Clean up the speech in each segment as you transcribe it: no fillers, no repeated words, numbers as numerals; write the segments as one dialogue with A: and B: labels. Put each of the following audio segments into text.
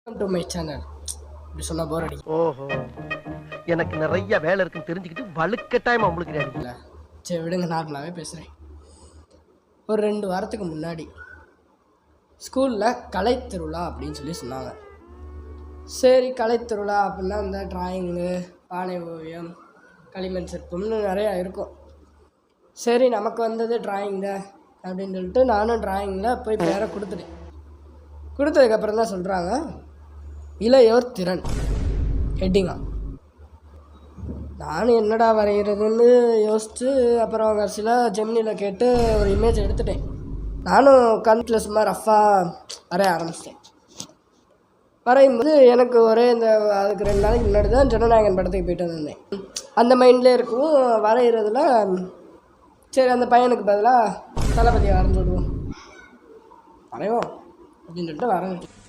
A: Welcome to my channel. இப்படி சொன்னா போர் அடிக்கும்.
B: ஓஹோ, எனக்கு நிறைய வேலை இருக்குன்னு தெரிஞ்சுக்கிட்டு வலுக்கட்டாயமா உங்களுக்கு
A: இல்லை சரி விடுங்க, நார்மலாகவே பேசுகிறேன். ஒரு 2 வாரத்துக்கு முன்னாடி ஸ்கூலில் கலைத்திருவிழா அப்படின்னு சொல்லி சொன்னாங்க. சரி, கலைத்திருவிழா அப்படின்னா இந்த டிராயிங்கு, பானை ஓவியம், களிமண் சிற்பம்னு நிறையா இருக்கும். சரி, நமக்கு வந்தது டிராயிங் தான் அப்படின்னு சொல்லிட்டு நானும் டிராயிங்கில் போய் பேரை கொடுத்ததுக்கப்புறம் தான் சொல்கிறாங்க இளையோர் திறன் ஹெட்டிங்கா. நானும் என்னடா வரைகிறதுன்னு யோசித்து அப்புறம் கடைசியில் ஜெமினியில் கேட்டு ஒரு இமேஜ் எடுத்துட்டேன். நானும் கண்ணில் சும்மா ரஃப்பாக வரைய ஆரம்பிச்சிட்டேன். வரையும்போது எனக்கு ஒரே அதுக்கு 2 நாளைக்கு முன்னாடி தான் ஜனநாயகன் படத்துக்கு போயிட்டு வந்திருந்தேன். அந்த மைண்ட்லேயே இருக்கவும் வரைகிறதுல சரி அந்த பையனுக்கு பதிலாக தளபதியை வரைஞ்சி விடுவோம், வரைவோம் அப்படின்னு சொல்லிட்டு வரைஞ்சிட்டேன்.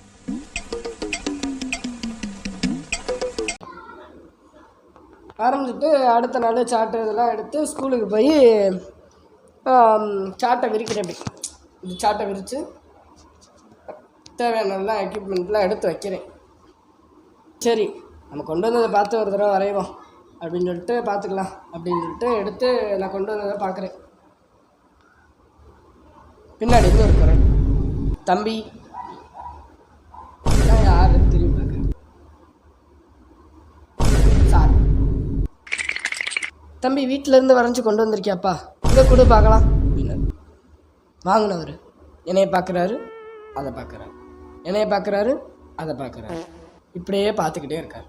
A: ஆரம்பிச்சுட்டு அடுத்த நாள் சார்ட்டு இதெல்லாம் எடுத்து ஸ்கூலுக்கு போய் சார்ட்டை விரிக்கிறேன். அப்படி இந்த சார்ட்டை விரித்து தேவையானலாம் எக்யூப்மெண்ட்லாம் எடுத்து வைக்கிறேன். சரி, நம்ம கொண்டு வந்ததை பார்த்து ஒரு தடவை வரைவோம் அப்படின்னு சொல்லிட்டு பார்த்துக்கலாம் அப்படின்னு சொல்லிட்டு எடுத்து நான் கொண்டு வந்ததை பார்க்குறேன். பின்னாடி இருந்து ஒரு குரல், தம்பி. நான் யாருன்னு திரும்பி பார்க்குறேன். சார், தம்பி வீட்டிலேருந்து வரைஞ்சி கொண்டு வந்திருக்கியாப்பா, இதை கொடு பார்க்கலாம் அப்படின்னு வாங்கினவர் என்னையை பார்க்குறாரு, அதை பார்க்குறாரு, என்னையை பார்க்குறாரு, அதை பார்க்குறாரு, இப்படியே பார்த்துக்கிட்டே இருக்கார்.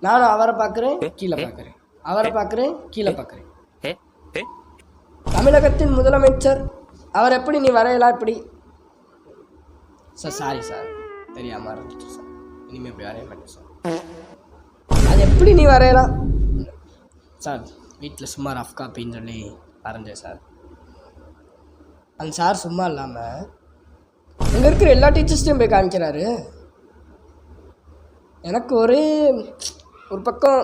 A: நானும் அவரை பார்க்குறேன், கீழே பார்க்குறேன், அவரை பார்க்குறேன், கீழே பார்க்குறேன். தமிழகத்தின் முதலமைச்சர் அவர் எப்படி நீ வரையலாம் இப்படி? சார் சாரி சார், தெரியாமல் இருந்துச்சு சார், இனிமேல் இப்படி வரைய மாட்டேன் சார். அது எப்படி நீ வரையலாம் சார்? வீட்டில் சும்மா ரஃப் காப்பின்னு சொல்லி வரைஞ்சேன் சார். அந்த சார் சும்மா இல்லாமல் அங்கே இருக்கிற எல்லா டீச்சர்ஸ்டையும் போய் காமிக்கிறாரு. எனக்கு ஒரு பக்கம்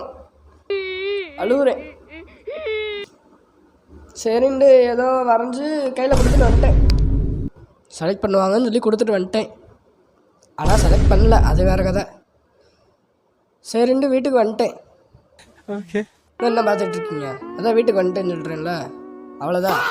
A: அழுகுறேன். சரிண்டு ஏதோ வரைஞ்சி கையில் கொடுத்துட்டு வந்துட்டேன். செலக்ட் பண்ணுவாங்கன்னு சொல்லி கொடுத்துட்டு வந்துட்டேன். ஆனால் செலக்ட் பண்ணல, அது வேறு கதை. சரிண்டு வீட்டுக்கு வந்துட்டேன். ஓகே, என்ன பார்த்துட்டு இருக்கீங்க? அதான் வீட்டுக்கு வந்துட்டேன்னு சொல்கிறேன்ல, அவ்வளோதான்.